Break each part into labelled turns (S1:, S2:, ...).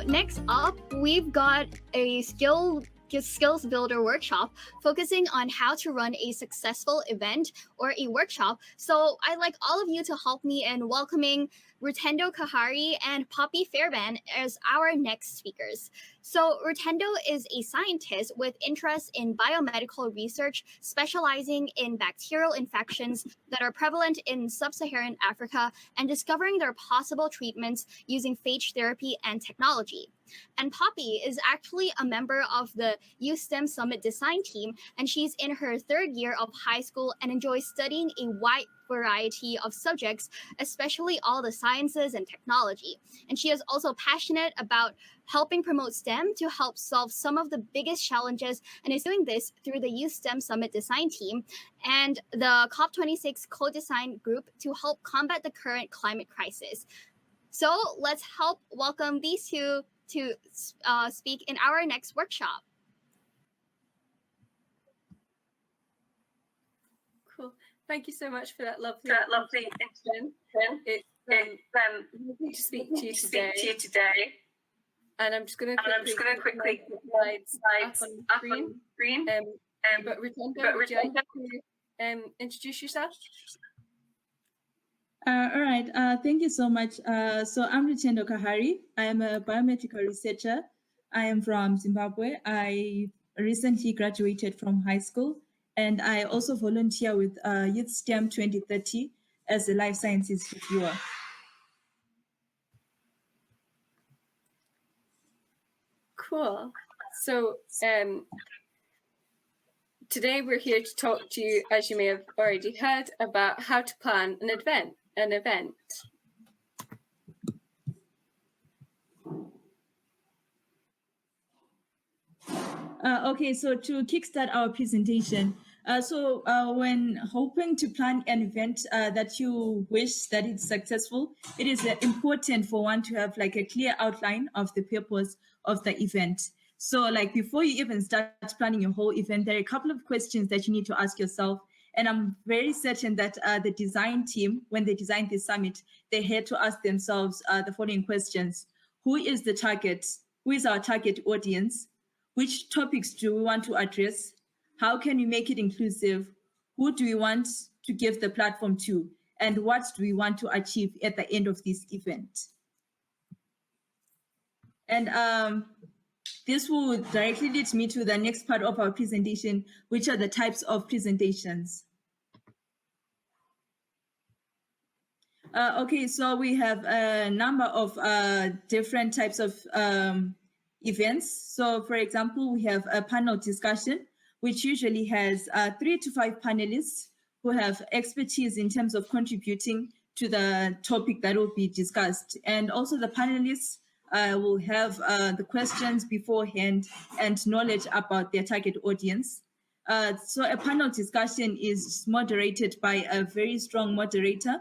S1: next up, we've got a skills builder workshop focusing on how to run a successful event or a workshop. So I'd like all of you to help me in welcoming Rutendo Kahari and Poppy Fairbairn as our next speakers. So Rutendo is a scientist with interest in biomedical research, specializing in bacterial infections that are prevalent in sub-Saharan Africa and discovering their possible treatments using phage therapy and technology. And Poppy is actually a member of the Youth STEM Summit design team, and she's in her third year of high school and enjoys studying a wide variety of subjects, especially all the sciences and technology. And she is also passionate about helping promote STEM to help solve some of the biggest challenges, and is doing this through the Youth STEM Summit design team and the COP26 co-design group to help combat the current climate crisis. So let's help welcome these two to speak in our next workshop.
S2: Cool. Thank you so much for that lovely introduction. It's lovely to speak to you today. And I'm just going to quickly put slides up on screen. But Rutendo, would you like to introduce yourself?
S3: All right. Thank you so much. So I'm Rutendo Kahari. I am a biomedical researcher. I am from Zimbabwe. I recently graduated from high school, and I also volunteer with Youth STEM 2030 as a life sciences reviewer.
S2: Cool. So today we're here to talk to you, as you may have already heard, about how to plan an event.
S3: Okay, so to kickstart our presentation, when hoping to plan an event that you wish that it's successful, it is important for one to have like a clear outline of the purpose of the event. So like before you even start planning your whole event, there are a couple of questions that you need to ask yourself. And I'm very certain that the design team, when they designed this summit, they had to ask themselves the following questions. Who is the target? Who is our target audience? Which topics do we want to address? How can we make it inclusive? Who do we want to give the platform to? And what do we want to achieve at the end of this event? And this will directly lead me to the next part of our presentation, which are the types of presentations. Okay, so we have a number of different types of events. So for example, we have a panel discussion, which usually has 3 to 5 panelists who have expertise in terms of contributing to the topic that will be discussed. And also the panelists will have the questions beforehand and knowledge about their target audience. So a panel discussion is moderated by a very strong moderator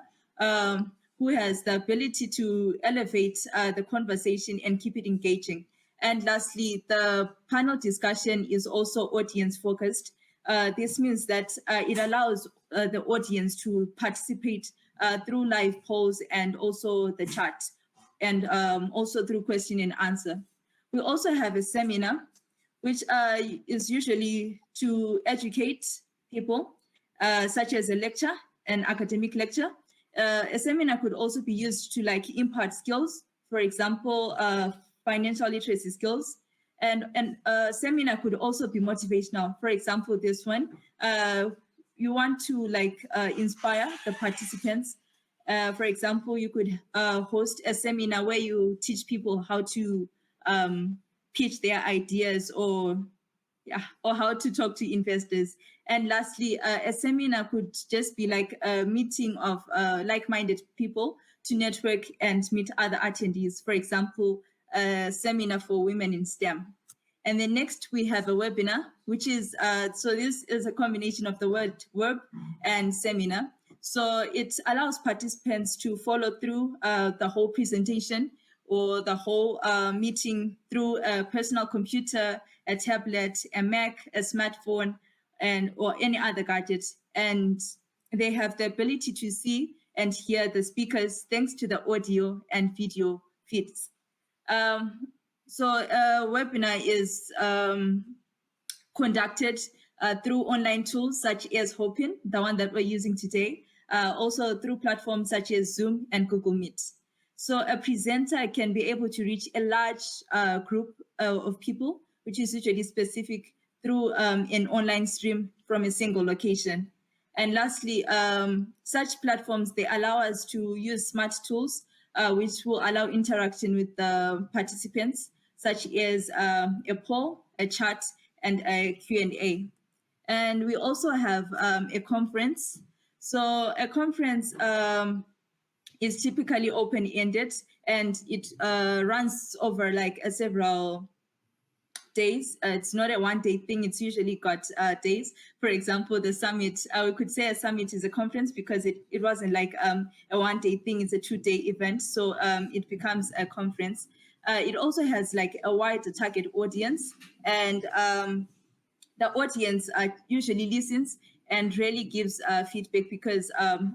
S3: who has the ability to elevate the conversation and keep it engaging. And lastly, the panel discussion is also audience focused. This means that it allows the audience to participate through live polls and also the chat, and also through question and answer. We also have a seminar, which is usually to educate people, such as a lecture, an academic lecture. A seminar could also be used to like impart skills, for example, financial literacy skills. And a seminar could also be motivational. For example, this one, you want to like inspire the participants. For example, you could host a seminar where you teach people how to pitch their ideas or how to talk to investors. And lastly, a seminar could just be like a meeting of like-minded people to network and meet other attendees. For example, a seminar for women in STEM. And then next we have a webinar, which is, so this is a combination of the word verb and seminar. So it allows participants to follow through the whole presentation or the whole meeting through a personal computer, a tablet, a Mac, a smartphone, or any other gadget. And they have the ability to see and hear the speakers thanks to the audio and video feeds. So a webinar is conducted through online tools such as Hopin, the one that we're using today, also through platforms such as Zoom and Google Meet. So a presenter can be able to reach a large group of people, which is usually specific through an online stream from a single location. And lastly, such platforms, they allow us to use smart tools, which will allow interaction with the participants, such as a poll, a chat, and a Q&A. And we also have a conference. So a conference is typically open-ended, and it runs over like several days. It's not a one-day thing. It's usually got days. For example, the summit, we could say a summit is a conference because it wasn't like a one-day thing. It's a 2-day event. So it becomes a conference. It also has like a wide target audience, and the audience usually listens and rarely gives feedback because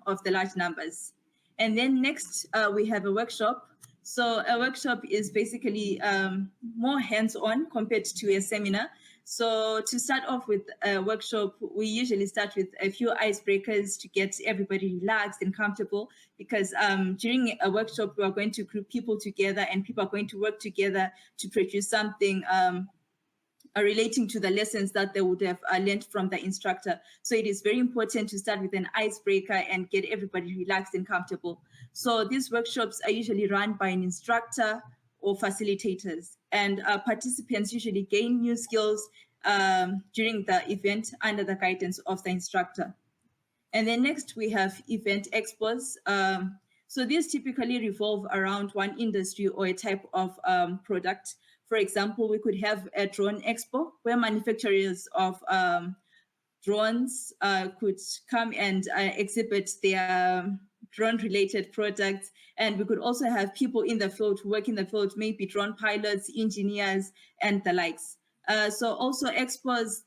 S3: of the large numbers. And then next, we have a workshop. So a workshop is basically more hands-on compared to a seminar. So to start off with a workshop, we usually start with a few icebreakers to get everybody relaxed and comfortable, because during a workshop, we are going to group people together and people are going to work together to produce something relating to the lessons that they would have learned from the instructor. So it is very important to start with an icebreaker and get everybody relaxed and comfortable. So these workshops are usually run by an instructor or facilitators, and participants usually gain new skills during the event under the guidance of the instructor. And then next we have event expos. So these typically revolve around one industry or a type of product. For example, we could have a drone expo where manufacturers of drones could come and exhibit their drone-related products. And we could also have people in the field who work in the field, maybe drone pilots, engineers, and the likes. So also expos,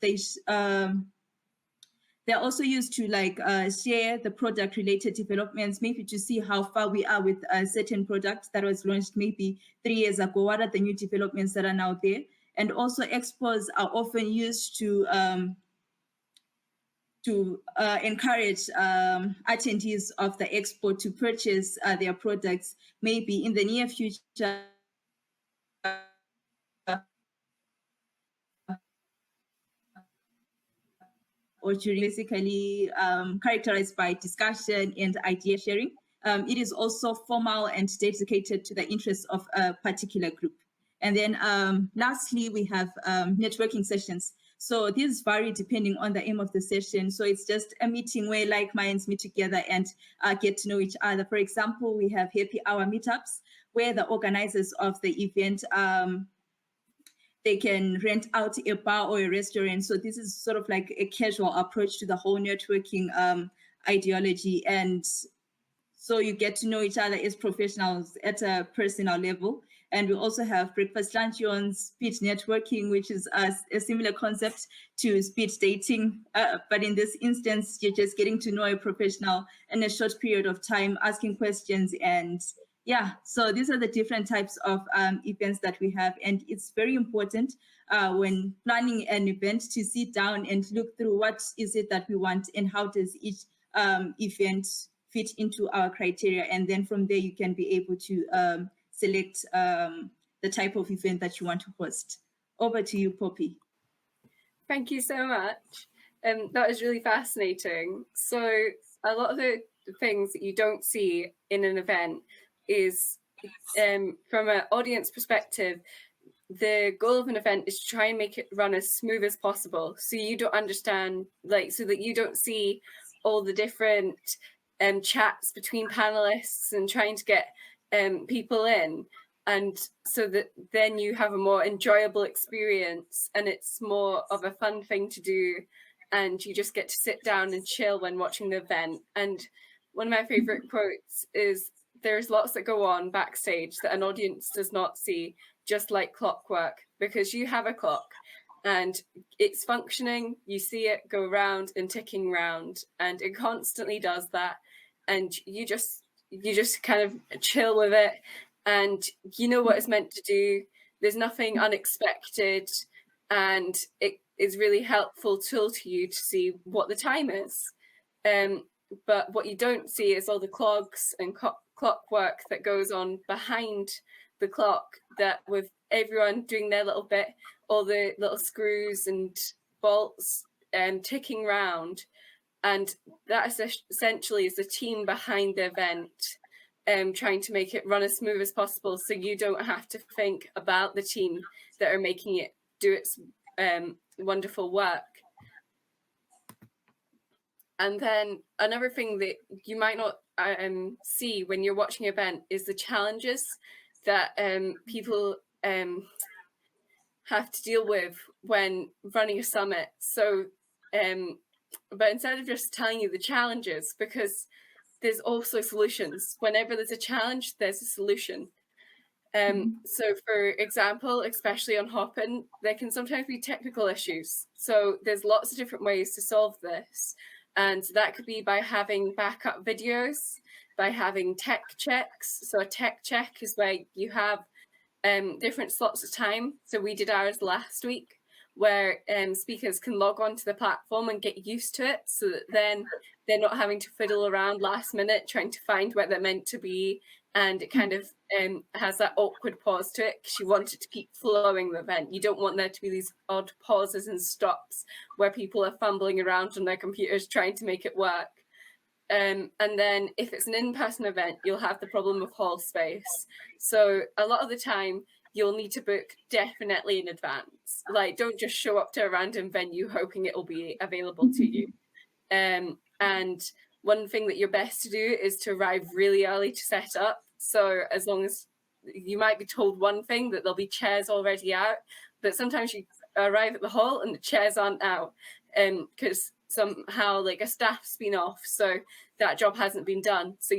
S3: they're also used to like share the product related developments, maybe to see how far we are with a certain product that was launched maybe 3 years ago. What are the new developments that are now there? And also expos are often used to encourage attendees of the expo to purchase their products maybe in the near future, or during, basically characterized by discussion and idea sharing. It is also formal and dedicated to the interests of a particular group. And then lastly, we have networking sessions. So these vary depending on the aim of the session. So it's just a meeting where like minds meet together and get to know each other. For example, we have happy hour meetups where the organizers of the event they can rent out a bar or a restaurant. So this is sort of like a casual approach to the whole networking ideology. And so you get to know each other as professionals at a personal level. And we also have breakfast luncheons, speed networking, which is a similar concept to speed dating. But in this instance, you're just getting to know a professional in a short period of time, asking questions. And yeah, so these are the different types of events that we have. And it's very important when planning an event to sit down and look through what is it that we want and how does each event fit into our criteria. And then from there, you can be able to select the type of event that you want to host. Over to you, Poppy.
S2: Thank you so much. That was really fascinating. So a lot of the things that you don't see in an event is from an audience perspective, the goal of an event is to try and make it run as smooth as possible. So you don't understand, like, so that you don't see all the different chats between panelists and trying to get people in. And so that then you have a more enjoyable experience and it's more of a fun thing to do. And you just get to sit down and chill when watching the event. And one of my favorite quotes is, there's lots that go on backstage that an audience does not see, just like clockwork, because you have a clock and it's functioning, you see it go round and ticking round, and it constantly does that. And you just kind of chill with it, and you know what it's meant to do. there's nothing unexpected, and it is really helpful tool to you to see what the time is. But what you don't see is all the clogs and clockwork that goes on behind the clock, that with everyone doing their little bit, all the little screws and bolts ticking round. And that essentially is the team behind the event, trying to make it run as smooth as possible, so you don't have to think about the team that are making it do its wonderful work. And then another thing that you might not see when you're watching an event is the challenges that people have to deal with when running a summit. So, but instead of just telling you the challenges, because there's also solutions. Whenever there's a challenge, there's a solution. So for example, especially on Hopin, there can sometimes be technical issues. So there's lots of different ways to solve this. And that could be by having backup videos, by having tech checks. So a tech check is where you have different slots of time. So we did ours last week, where speakers can log on to the platform and get used to it, so that then they're not having to fiddle around last minute trying to find where they're meant to be. And it kind of has that awkward pause to it, because you want it to keep flowing the event. You don't want there to be these odd pauses and stops where people are fumbling around on their computers trying to make it work. And then if it's an in-person event, you'll have the problem of hall space. So a lot of the time, you'll need to book definitely in advance. Like, don't just show up to a random venue hoping it will be available to you. And one thing that you're best to do is to arrive really early to set up. So as long as you might be told one thing, that there'll be chairs already out, but sometimes you arrive at the hall and the chairs aren't out, because somehow like a staff's been off, so that job hasn't been done. So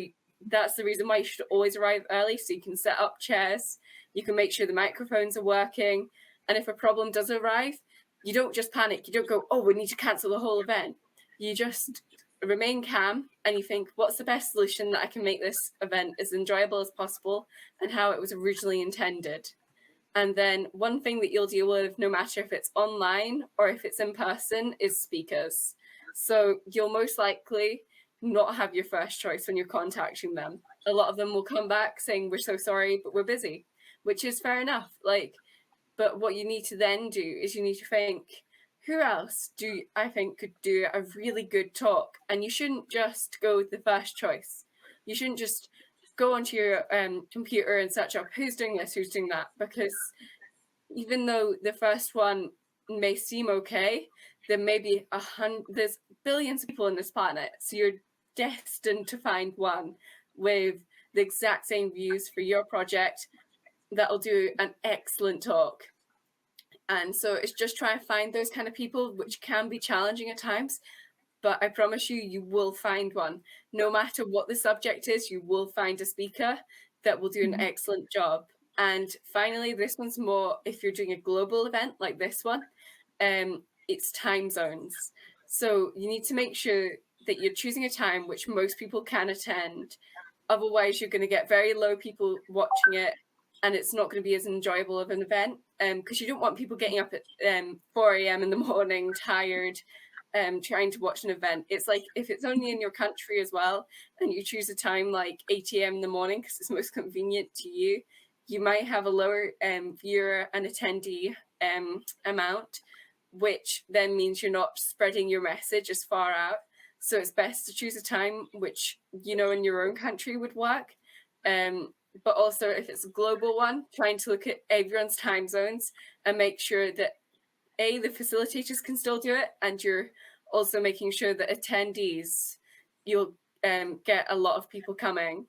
S2: that's the reason why you should always arrive early, so you can set up chairs, you can make sure the microphones are working, and if a problem does arrive, you don't just panic, you don't go, oh, we need to cancel the whole event. You just remain calm and you think, what's the best solution that I can make this event as enjoyable as possible and how it was originally intended. And then one thing that you'll deal with, no matter if it's online or if it's in person, is speakers. So you'll most likely not have your first choice when you're contacting them. A lot of them will come back saying, we're so sorry, but we're busy, which is fair enough. But what you need to then do is you need to think, who else do I think could do a really good talk? And you shouldn't just go with the first choice. You shouldn't just go onto your computer and search up who's doing this, who's doing that, because even though the first one may seem okay, there may be there's billions of people on this planet, so you're destined to find one with the exact same views for your project that'll do an excellent talk. And so it's just trying to find those kind of people, which can be challenging at times, but I promise you, you will find one. No matter what the subject is, you will find a speaker that will do an excellent job. And finally, this one's more if you're doing a global event like this one, it's time zones. So you need to make sure that you're choosing a time which most people can attend. Otherwise, you're going to get very low people watching it, and it's not going to be as enjoyable of an event, because you don't want people getting up at 4 a.m. in the morning, tired, trying to watch an event. It's like if it's only in your country as well, and you choose a time like 8 a.m. in the morning because it's most convenient to you, you might have a lower viewer and attendee amount, which then means you're not spreading your message as far out. So it's best to choose a time which, you know, in your own country would work. But also if it's a global one, trying to look at everyone's time zones and make sure that the facilitators can still do it, and you're also making sure that attendees, you'll get a lot of people coming.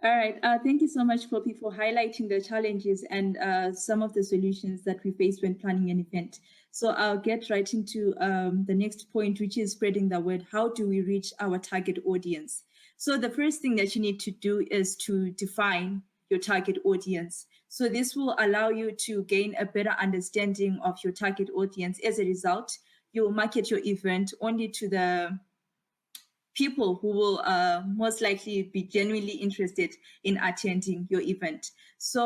S3: All right, thank you so much for highlighting the challenges and some of the solutions that we face when planning an event. So I'll get right into the next point, which is spreading the word. How do we reach our target audience? So the first thing that you need to do is to define your target audience. So this will allow you to gain a better understanding of your target audience. As a result, you'll market your event only to the people who will most likely be genuinely interested in attending your event. So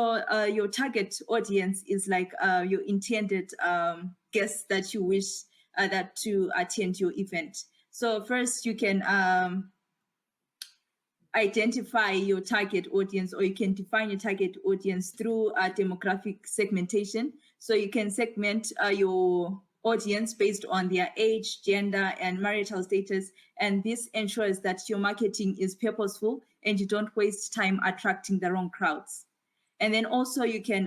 S3: your target audience is like your intended guests that you wish that to attend your event. So first you can identify your target audience, or you can define your target audience through demographic segmentation. So you can segment your audience based on their age, gender, and marital status. And this ensures that your marketing is purposeful and you don't waste time attracting the wrong crowds. And then also you can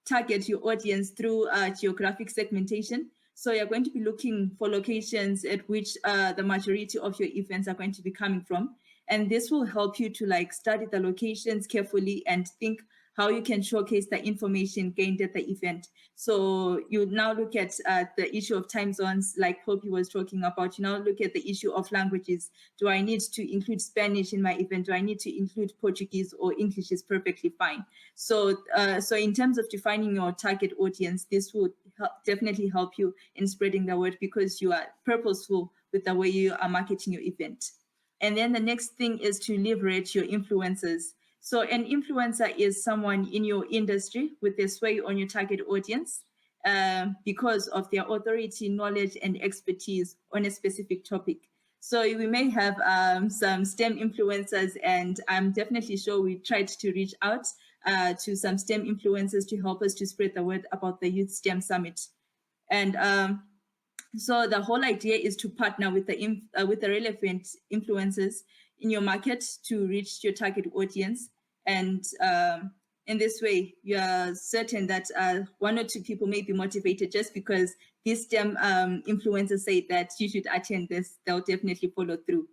S3: target your audience through geographic segmentation. So you're going to be looking for locations at which the majority of your events are going to be coming from. And this will help you to like study the locations carefully and think how you can showcase the information gained at the event. So you now look at the issue of time zones, like Poppy was talking about. You now look at the issue of languages. Do I need to include Spanish in my event? Do I need to include Portuguese, or English is perfectly fine? So, so in terms of defining your target audience, this would definitely help you in spreading the word, because you are purposeful with the way you are marketing your event. And then the next thing is to leverage your influencers. So an influencer is someone in your industry with a sway on your target audience because of their authority, knowledge, and expertise on a specific topic. So we may have some STEM influencers, and I'm definitely sure we tried to reach out to some STEM influencers to help us to spread the word about the Youth STEM Summit. And so the whole idea is to partner with the relevant influencers in your market to reach your target audience. And in this way, you are certain that one or two people may be motivated just because these STEM influencers say that you should attend this. They'll definitely follow through.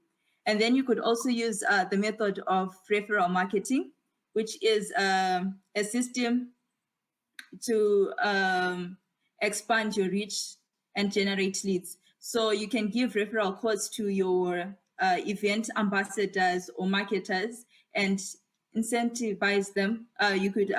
S3: And then you could also use the method of referral marketing, which is a system to expand your reach and generate leads. So you can give referral codes to your event ambassadors or marketers and incentivize them. You could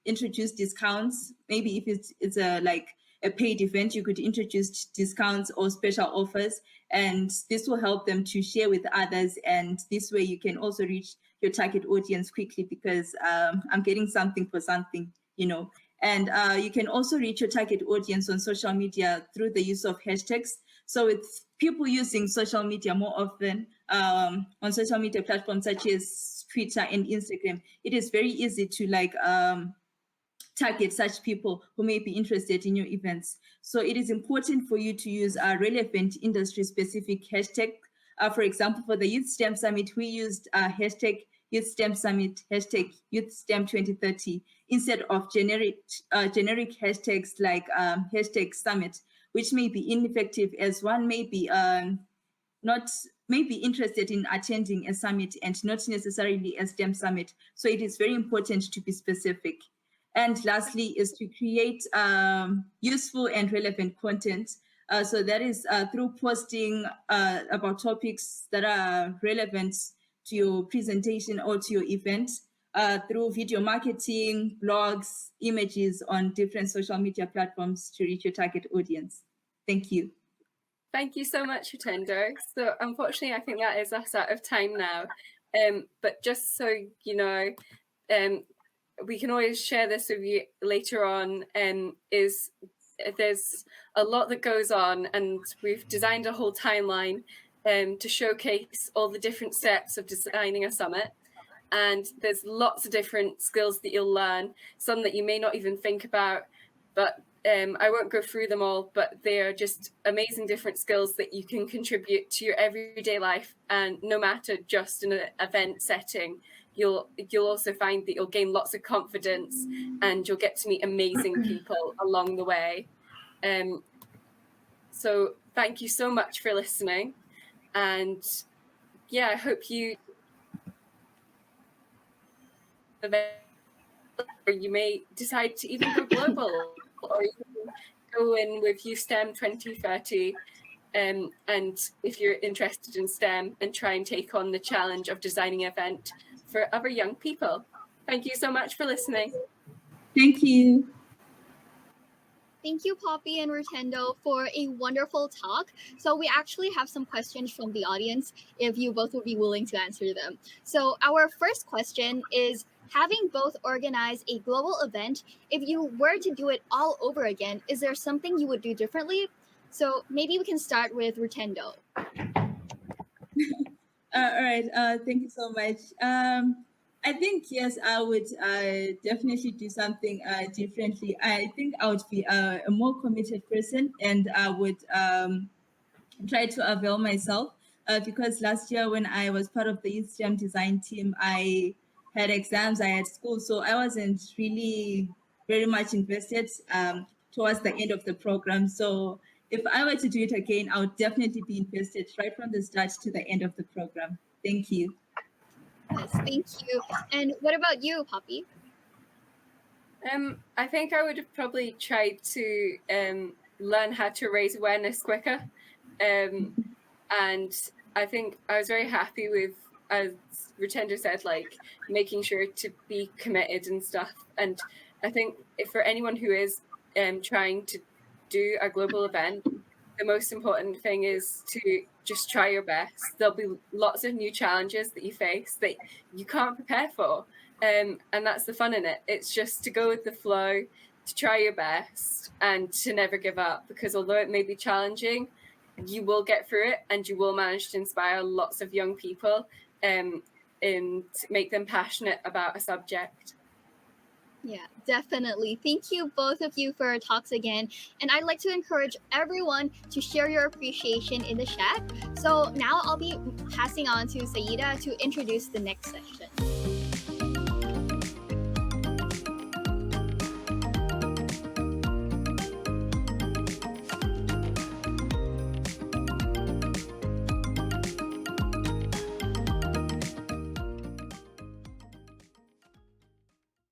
S3: introduce discounts. Maybe if it's like a paid event, you could introduce discounts or special offers, and this will help them to share with others. And this way you can also reach your target audience quickly, because I'm getting something for something, you know. And you can also reach your target audience on social media through the use of hashtags. So with people using social media more often on social media platforms such as Twitter and Instagram, it is very easy to like target such people who may be interested in your events. So it is important for you to use a relevant industry-specific hashtag. For example, for the Youth STEM Summit, we used hashtag Youth STEM Summit, hashtag Youth STEM 2030, instead of generic hashtags like hashtag Summit, which may be ineffective, as one may be interested in attending a summit and not necessarily a STEM summit. So it is very important to be specific. And lastly is to create useful and relevant content. So that is through posting about topics that are relevant to your presentation or to your event, through video marketing, blogs, images on different social media platforms to reach your target audience. Thank you.
S2: Thank you so much, Rutendo. So unfortunately, I think that is us out of time now. But just so you know, we can always share this with you later on. There's a lot that goes on, and we've designed a whole timeline to showcase all the different steps of designing a summit. And there's lots of different skills that you'll learn, some that you may not even think about, but I won't go through them all, but they are just amazing different skills that you can contribute to your everyday life. And no matter just in an event setting, you'll also find that you'll gain lots of confidence and you'll get to meet amazing people along the way. So thank you so much for listening. And yeah, I hope you may decide to even go global, or you can go in with Youth STEM 2030, and if you're interested in STEM, and try and take on the challenge of designing an event for other young people. Thank you so much for listening.
S3: Thank you.
S1: Thank you, Poppy and Rotendo, for a wonderful talk. So we actually have some questions from the audience, if you both would be willing to answer them. So our first question is, having both organized a global event, if you were to do it all over again, is there something you would do differently? So maybe we can start with Rotendo.
S3: All right. Thank you so much. I think yes, I would definitely do something differently. I think I would be a more committed person, and I would try to avail myself. Because last year when I was part of the Youth STEM design team, I had exams, I had school, so I wasn't really very much invested towards the end of the program. So if I were to do it again, I would definitely be invested right from the start to the end of the program. Thank you.
S1: Yes, thank you. And what about you, Poppy?
S2: I think I would have probably tried to learn how to raise awareness quicker. And I think I was very happy with, as Rotendo said, like making sure to be committed and stuff. And I think if for anyone who is trying to do a global event, the most important thing is to just try your best. There'll be lots of new challenges that you face that you can't prepare for. And that's the fun in it. It's just to go with the flow, to try your best, and to never give up, because although it may be challenging, you will get through it and you will manage to inspire lots of young people and make them passionate about a subject.
S1: Yeah, definitely. Thank you, both of you, for your talks again. And I'd like to encourage everyone to share your appreciation in the chat. So now I'll be passing on to Saida to introduce the next section.